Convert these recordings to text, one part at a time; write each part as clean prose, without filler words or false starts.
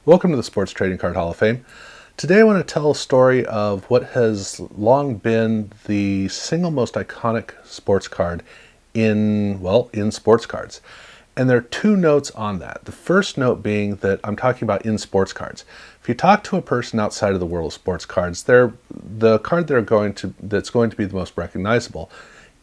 Welcome to the Sports Trading Card Hall of Fame. Today I want to tell a story of what has long been the single most iconic sports card in sports cards. And there are two notes on that. The first note being that I'm talking about in sports cards. If you talk to a person outside of the world of sports cards, the card that's going to be the most recognizable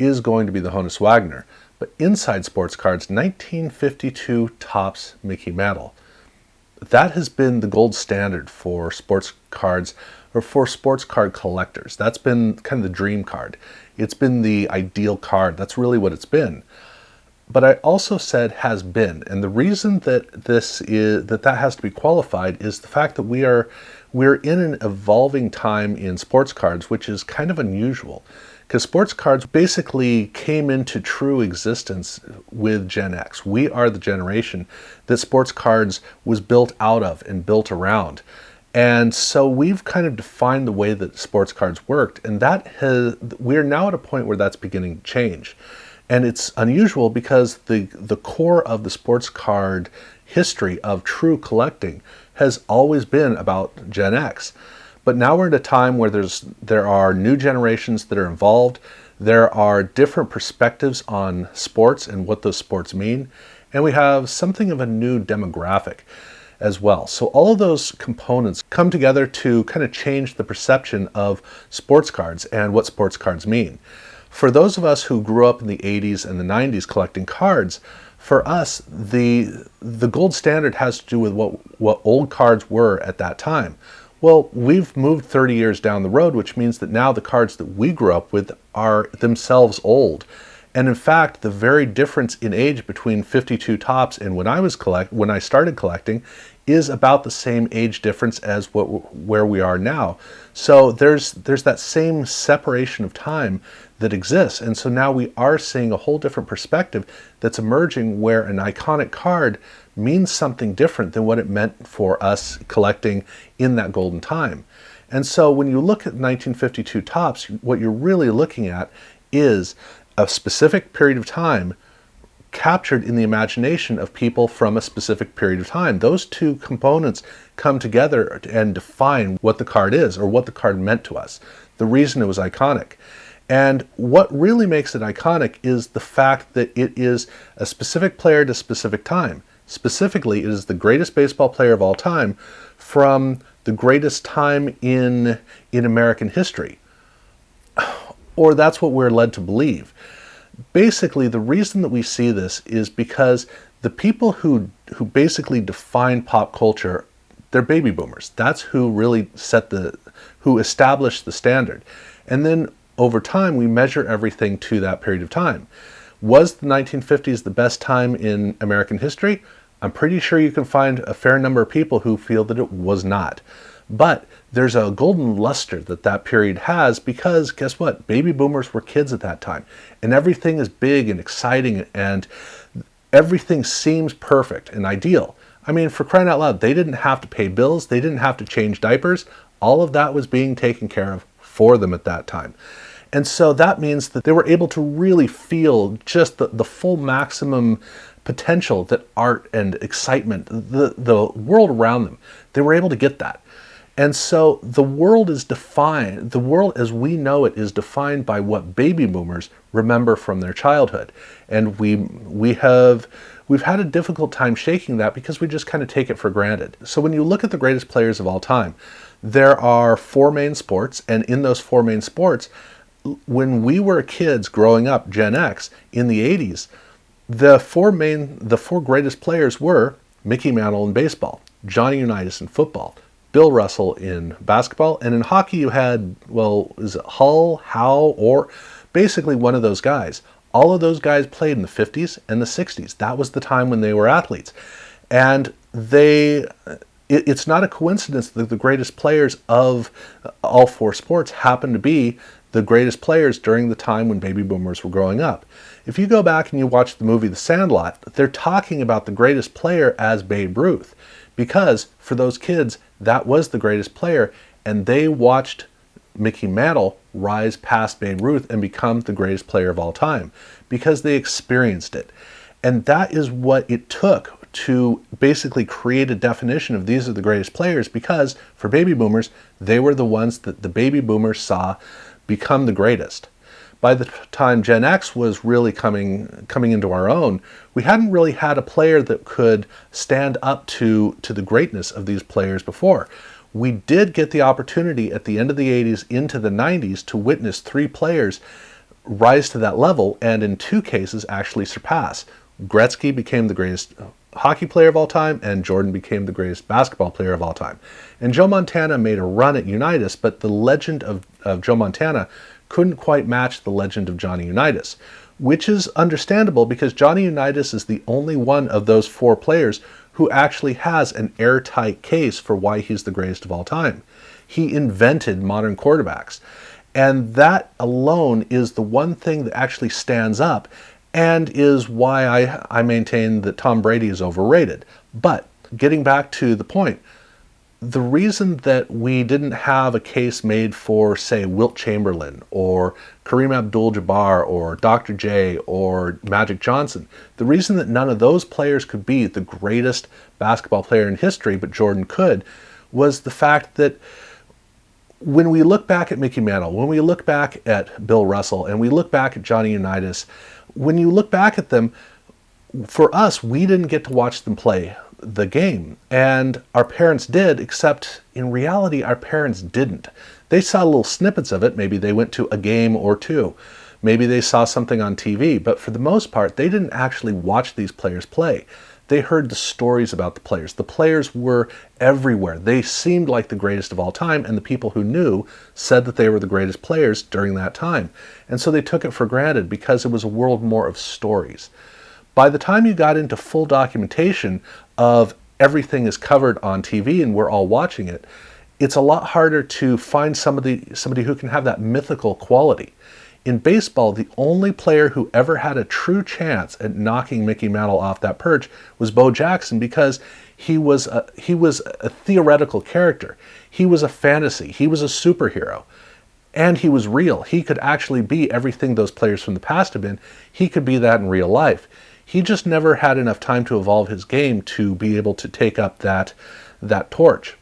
is going to be the Honus Wagner. But inside sports cards, 1952 Topps Mickey Mantle. That has been the gold standard for sports cards, or for sports card collectors. That's been kind of the dream card. It's been the ideal card. That's really what it's been. But I also said has been, and the reason that that has to be qualified is the fact that we're in an evolving time in sports cards, which is kind of unusual. Because sports cards basically came into true existence with Gen X. We are the generation that sports cards was built out of and built around. And so we've kind of defined the way that sports cards worked, and we're now at a point where that's beginning to change. And it's unusual because the core of the sports card history of true collecting has always been about Gen X. But now we're at a time where there are new generations that are involved. There are different perspectives on sports and what those sports mean. And we have something of a new demographic as well. So all of those components come together to kind of change the perception of sports cards and what sports cards mean. For those of us who grew up in the 80s and the 90s collecting cards, for us, the gold standard has to do with what old cards were at that time. Well, we've moved 30 years down the road, which means that now the cards that we grew up with are themselves old. And in fact, the very difference in age between 52 Topps and when I started collecting is about the same age difference as where we are now. So there's that same separation of time that exists. And so now we are seeing a whole different perspective that's emerging, where an iconic card means something different than what it meant for us collecting in that golden time. And so when you look at 1952 Topps, what you're really looking at is a specific period of time captured in the imagination of people from a specific period of time. Those two components come together and define what the card is, or what the card meant to us, the reason it was iconic. And what really makes it iconic is the fact that it is a specific player at a specific time. Specifically, it is the greatest baseball player of all time from the greatest time in American history. Or that's what we're led to believe. Basically, the reason that we see this is because the people who basically define pop culture, they're baby boomers. That's who really who established the standard. And then over time, we measure everything to that period of time. Was the 1950s the best time in American history? I'm pretty sure you can find a fair number of people who feel that it was not. But there's a golden luster that period has, because guess what? Baby boomers were kids at that time. And everything is big and exciting, and everything seems perfect and ideal. I mean, for crying out loud, they didn't have to pay bills. They didn't have to change diapers. All of that was being taken care of for them at that time. And so that means that they were able to really feel just the full maximum potential that art and excitement, the world around them, they were able to get that. And so the world as we know it is defined by what baby boomers remember from their childhood. And we've had a difficult time shaking that, because we just kind of take it for granted. So when you look at the greatest players of all time, there are four main sports, and in those four main sports, when we were kids growing up, Gen X, in the 80s, the four greatest players were Mickey Mantle in baseball, Johnny Unitas in football, Bill Russell in basketball, and in hockey you had, is it Hull, Howe, or basically one of those guys. All of those guys played in the 50s and the 60s. That was the time when they were athletes. And it's not a coincidence that the greatest players of all four sports happen to be the greatest players during the time when baby boomers were growing up. If you go back and you watch the movie The Sandlot, they're talking about the greatest player as Babe Ruth, because for those kids, that was the greatest player, and they watched Mickey Mantle rise past Babe Ruth and become the greatest player of all time because they experienced it. And that is what it took to basically create a definition of these are the greatest players, because for baby boomers, they were the ones that the baby boomers saw become the greatest. By the time Gen X was really coming into our own, we hadn't really had a player that could stand up to the greatness of these players before. We did get the opportunity at the end of the 80s into the 90s to witness 3 players rise to that level, and in 2 cases actually surpass. Gretzky became the greatest hockey player of all time, and Jordan became the greatest basketball player of all time. And Joe Montana made a run at Unitas, but the legend of Joe Montana couldn't quite match the legend of Johnny Unitas, which is understandable because Johnny Unitas is the only one of those 4 players who actually has an airtight case for why he's the greatest of all time. He invented modern quarterbacks, and that alone is the one thing that actually stands up and is why I maintain that Tom Brady is overrated. But getting back to the point, the reason that we didn't have a case made for, say, Wilt Chamberlain or Kareem Abdul-Jabbar or Dr. J or Magic Johnson, the reason that none of those players could be the greatest basketball player in history, but Jordan could, was the fact that when we look back at Mickey Mantle, when we look back at Bill Russell, and we look back at Johnny Unitas, when you look back at them, for us, we didn't get to watch them play the game, and our parents did, except in reality our parents didn't. They saw little snippets of it. Maybe they went to a game or 2, maybe they saw something on TV, but for the most part they didn't actually watch these players play. They heard the stories about the players. The players were everywhere. They seemed like the greatest of all time, and the people who knew said that they were the greatest players during that time, and so they took it for granted because it was a world more of stories. By the time you got into full documentation of everything is covered on TV and we're all watching it, it's a lot harder to find somebody who can have that mythical quality. In baseball, the only player who ever had a true chance at knocking Mickey Mantle off that perch was Bo Jackson, because he was a theoretical character. He was a fantasy. He was a superhero. And he was real. He could actually be everything those players from the past have been. He could be that in real life. He just never had enough time to evolve his game to be able to take up that torch.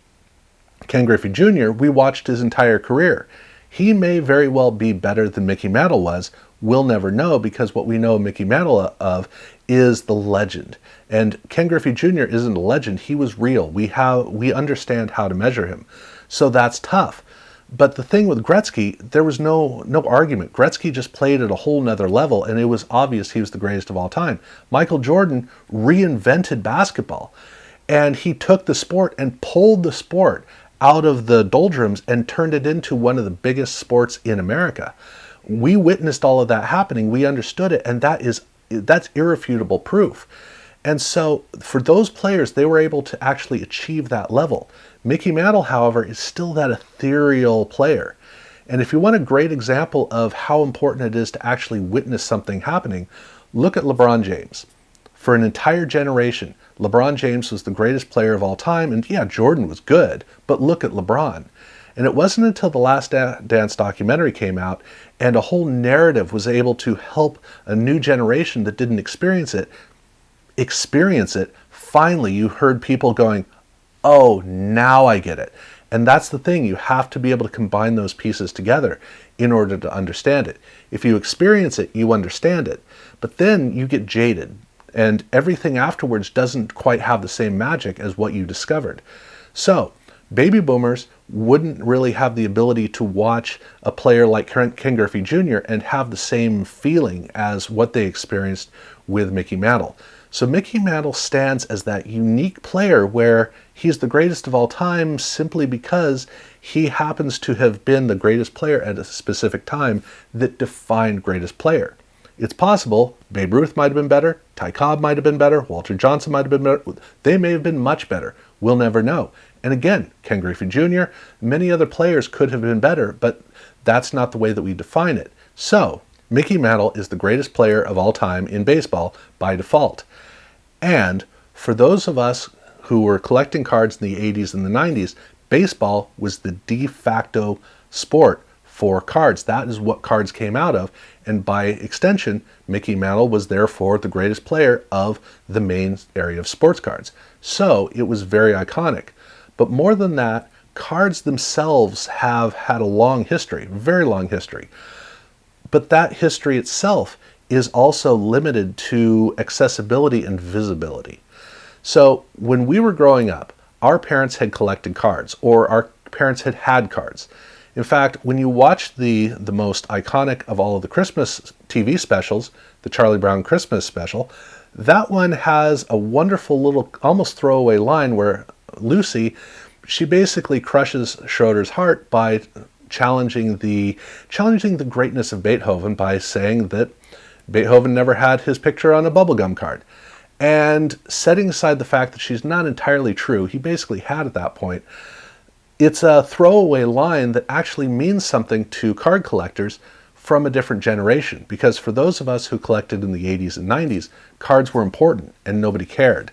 Ken Griffey Jr., we watched his entire career. He may very well be better than Mickey Mantle was. We'll never know, because what we know Mickey Mantle of is the legend. And Ken Griffey Jr. isn't a legend. He was real. We understand how to measure him. So that's tough. But the thing with Gretzky, there was no argument. Gretzky just played at a whole nother level, and it was obvious he was the greatest of all time. Michael Jordan reinvented basketball, and he took the sport and pulled the sport out of the doldrums and turned it into one of the biggest sports in America. We witnessed all of that happening. We understood it, and that's irrefutable proof. And so for those players, they were able to actually achieve that level. Mickey Mantle, however, is still that ethereal player. And if you want a great example of how important it is to actually witness something happening, look at LeBron James. For an entire generation, LeBron James was the greatest player of all time, and yeah, Jordan was good, but look at LeBron. And it wasn't until the Last Dance documentary came out and a whole narrative was able to help a new generation that didn't experience it, finally you heard people going, oh, now I get it. And that's the thing, you have to be able to combine those pieces together in order to understand it. If you experience it, you understand it, but then you get jaded, and everything afterwards doesn't quite have the same magic as what you discovered. So, baby boomers wouldn't really have the ability to watch a player like Ken Griffey Jr. and have the same feeling as what they experienced with Mickey Mantle. So Mickey Mantle stands as that unique player where he's the greatest of all time simply because he happens to have been the greatest player at a specific time that defined greatest player. It's possible Babe Ruth might have been better, Ty Cobb might have been better, Walter Johnson might have been better. They may have been much better. We'll never know. And again, Ken Griffey Jr., many other players could have been better, but that's not the way that we define it. So, Mickey Mantle is the greatest player of all time in baseball by default. And for those of us who were collecting cards in the 80s and the 90s, baseball was the de facto sport for cards. That is what cards came out of. And by extension, Mickey Mantle was therefore the greatest player of the main area of sports cards. So it was very iconic. But more than that, cards themselves have had a long history, very long history. But that history itself is also limited to accessibility and visibility. So when we were growing up, our parents had collected cards, or our parents had had cards. In fact, when you watch the most iconic of all of the Christmas TV specials, the Charlie Brown Christmas special, that one has a wonderful little almost throwaway line where Lucy, she basically crushes Schroeder's heart by challenging the greatness of Beethoven by saying that Beethoven never had his picture on a bubblegum card. And setting aside the fact that she's not entirely true, he basically had at that point, it's a throwaway line that actually means something to card collectors from a different generation. Because for those of us who collected in the 80s and 90s, cards were important and nobody cared.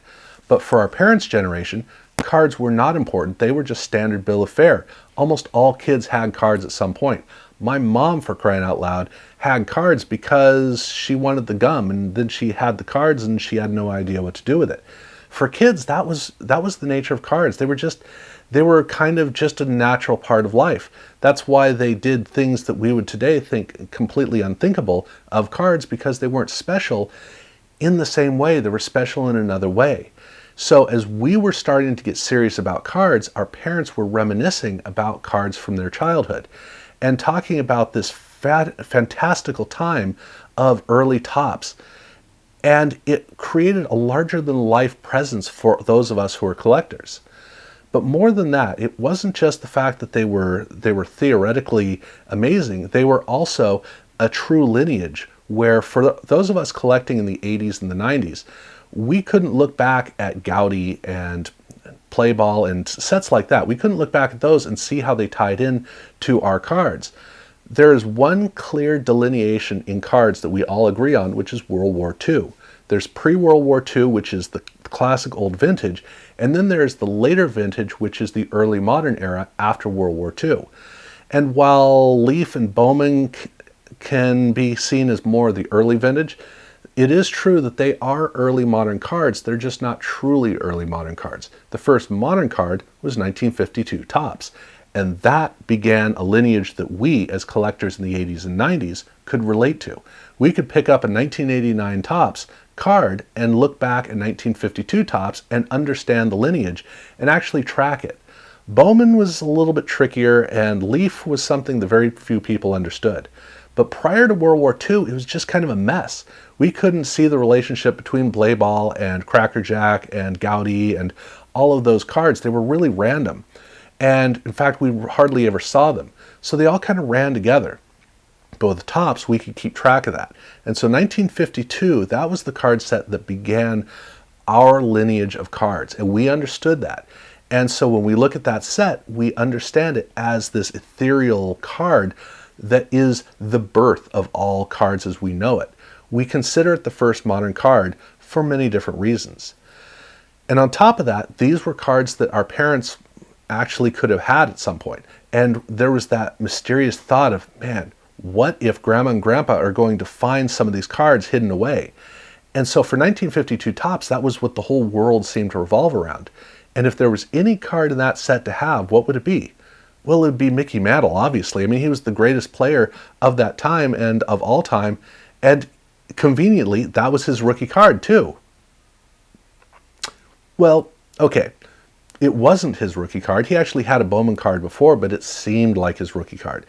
But for our parents' generation, cards were not important. They were just standard bill of fare. Almost all kids had cards at some point. My mom, for crying out loud, had cards because she wanted the gum, and then she had the cards and she had no idea what to do with it. For kids, that was the nature of cards. They were kind of just a natural part of life. That's why they did things that we would today think completely unthinkable of cards, because they weren't special in the same way. They were special in another way. So as we were starting to get serious about cards, our parents were reminiscing about cards from their childhood and talking about this fantastical time of early tops. And it created a larger-than-life presence for those of us who are collectors. But more than that, it wasn't just the fact that they were theoretically amazing. They were also a true lineage where, for those of us collecting in the 80s and the 90s, we couldn't look back at Gaudi and Play Ball and sets like that. We couldn't look back at those and see how they tied in to our cards. There is one clear delineation in cards that we all agree on, which is World War II. There's pre-World War II, which is the classic old vintage, and then there's the later vintage, which is the early modern era after World War II. And while Leaf and Bowman can be seen as more the early vintage, it is true that they are early modern cards. They're just not truly early modern cards. The first modern card was 1952 Topps, and that began a lineage that we, as collectors in the 80s and 90s, could relate to. We could pick up a 1989 Topps card and look back at 1952 Topps and understand the lineage and actually track it. Bowman was a little bit trickier, and Leaf was something that very few people understood. But prior to World War II, it was just kind of a mess. We couldn't see the relationship between Play Ball and Cracker Jack and Gaudi and all of those cards. They were really random. And in fact, we hardly ever saw them. So they all kind of ran together. But with the Topps, we could keep track of that. And so 1952, that was the card set that began our lineage of cards. And we understood that. And so when we look at that set, we understand it as this ethereal card that is the birth of all cards as we know it. We consider it the first modern card for many different reasons. And on top of that, these were cards that our parents actually could have had at some point. And there was that mysterious thought of, man, what if Grandma and Grandpa are going to find some of these cards hidden away? And so for 1952 Topps, that was what the whole world seemed to revolve around. And if there was any card in that set to have, what would it be? Well, it would be Mickey Mantle, obviously. I mean, he was the greatest player of that time and of all time. And conveniently, that was his rookie card, too. Well, okay. It wasn't his rookie card. He actually had a Bowman card before, but it seemed like his rookie card.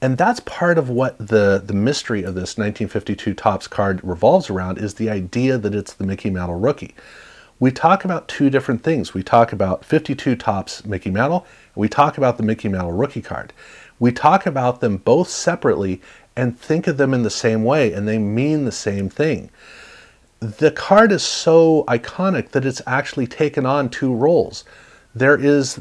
And that's part of what the mystery of this 1952 Topps card revolves around, is the idea that it's the Mickey Mantle rookie. We talk about two different things. We talk about 52 Topps Mickey Mantle, and we talk about the Mickey Mantle rookie card. We talk about them both separately and think of them in the same way, and they mean the same thing. The card is so iconic that it's actually taken on two roles. There is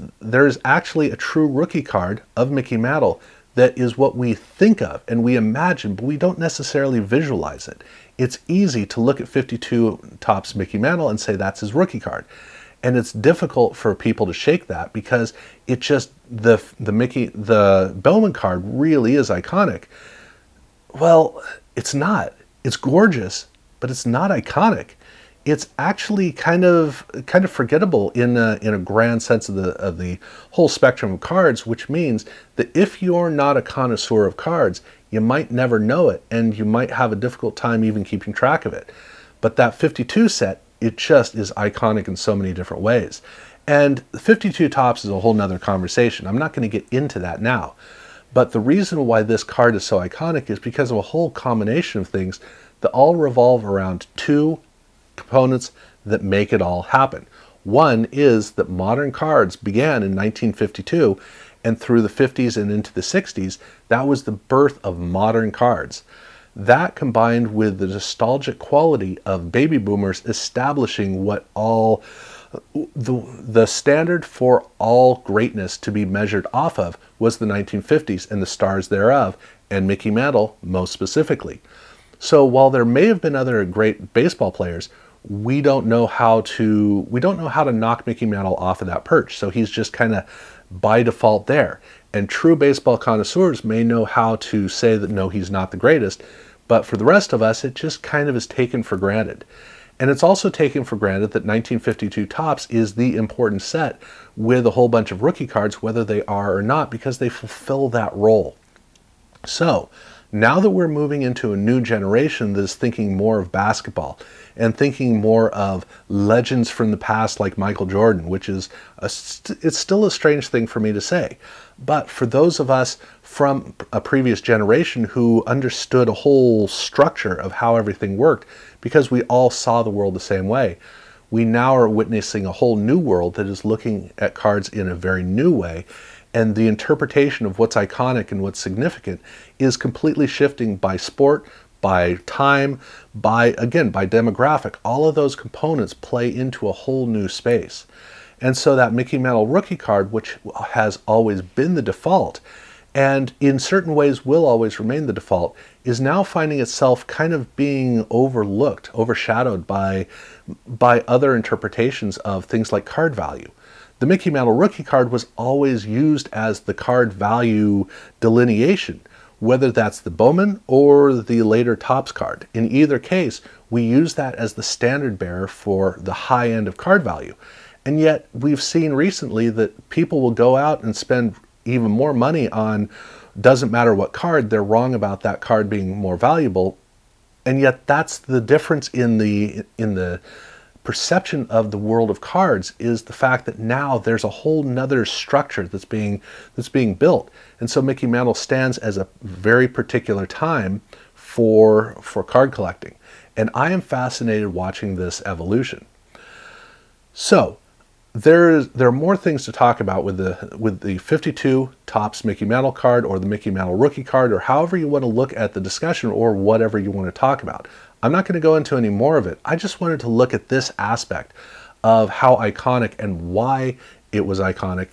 actually a true rookie card of Mickey Mantle that is what we think of and we imagine, but we don't necessarily visualize it. It's easy to look at 52 Topps Mickey Mantle and say that's his rookie card. And it's difficult for people to shake that because it just, the Bowman card really is iconic. Well, it's not. It's gorgeous, but it's not iconic. It's actually kind of forgettable in a grand sense of the whole spectrum of cards, which means that if you're not a connoisseur of cards, you might never know it, and you might have a difficult time even keeping track of it. But that 52 set, it just is iconic in so many different ways. And 52 tops is a whole nother conversation. I'm not going to get into that now. But the reason why this card is so iconic is because of a whole combination of things that all revolve around two components that make it all happen. One is that modern cards began in 1952, and through the 50s and into the 60s, that was the birth of modern cards. That combined with the nostalgic quality of baby boomers establishing what all the standard for all greatness to be measured off of was the 1950s and the stars thereof, and Mickey Mantle most specifically. So while there may have been other great baseball players, we don't know how to knock Mickey Mantle off of that perch. So he's just kind of by default there. And true baseball connoisseurs may know how to say that no, he's not the greatest, but for the rest of us, it just kind of is taken for granted. And it's also taken for granted that 1952 Topps is the important set with a whole bunch of rookie cards, whether they are or not, because they fulfill that role. So now that we're moving into a new generation that is thinking more of basketball and thinking more of legends from the past like Michael Jordan, which is it's still a strange thing for me to say. But for those of us from a previous generation who understood a whole structure of how everything worked, because we all saw the world the same way, we now are witnessing a whole new world that is looking at cards in a very new way. And the interpretation of what's iconic and what's significant is completely shifting by sport, by time, by demographic. All of those components play into a whole new space. And so that Mickey Mantle rookie card, which has always been the default, and in certain ways will always remain the default, is now finding itself kind of being overlooked, overshadowed by other interpretations of things like card value. The Mickey Mantle rookie card was always used as the card value delineation, whether that's the Bowman or the later Topps card. In either case, we use that as the standard bearer for the high end of card value. And yet we've seen recently that people will go out and spend even more money on, doesn't matter what card, they're wrong about that card being more valuable. And yet that's the difference in the perception of the world of cards, is the fact that now there's a whole nother structure that's being built. And so Mickey Mantle stands as a very particular time for card collecting. And I am fascinated watching this evolution. So there are more things to talk about with the 52 Topps Mickey Mantle card, or the Mickey Mantle rookie card, or however you want to look at the discussion, or whatever you want to talk about. I'm not going to go into any more of it. I just wanted to look at this aspect of how iconic and why it was iconic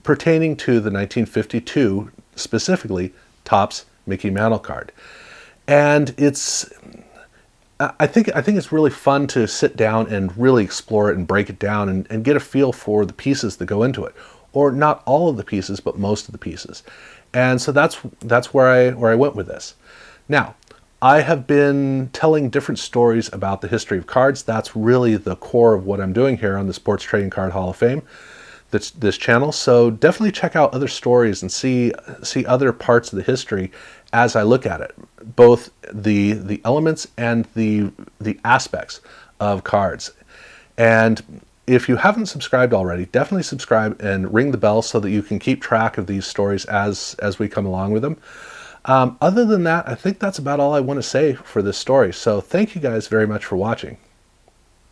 pertaining to the 1952, specifically, Topps Mickey Mantle card. And I think it's really fun to sit down and really explore it and break it down and get a feel for the pieces that go into it. Or not all of the pieces, but most of the pieces. And so that's where I went with this. Now, I have been telling different stories about the history of cards. That's really the core of what I'm doing here on the Sports Trading Card Hall of Fame, this channel. So definitely check out other stories and see other parts of the history as I look at it, both the elements and the aspects of cards. And if you haven't subscribed already, definitely subscribe and ring the bell so that you can keep track of these stories as we come along with them. Other than that, I think that's about all I want to say for this story. So thank you guys very much for watching.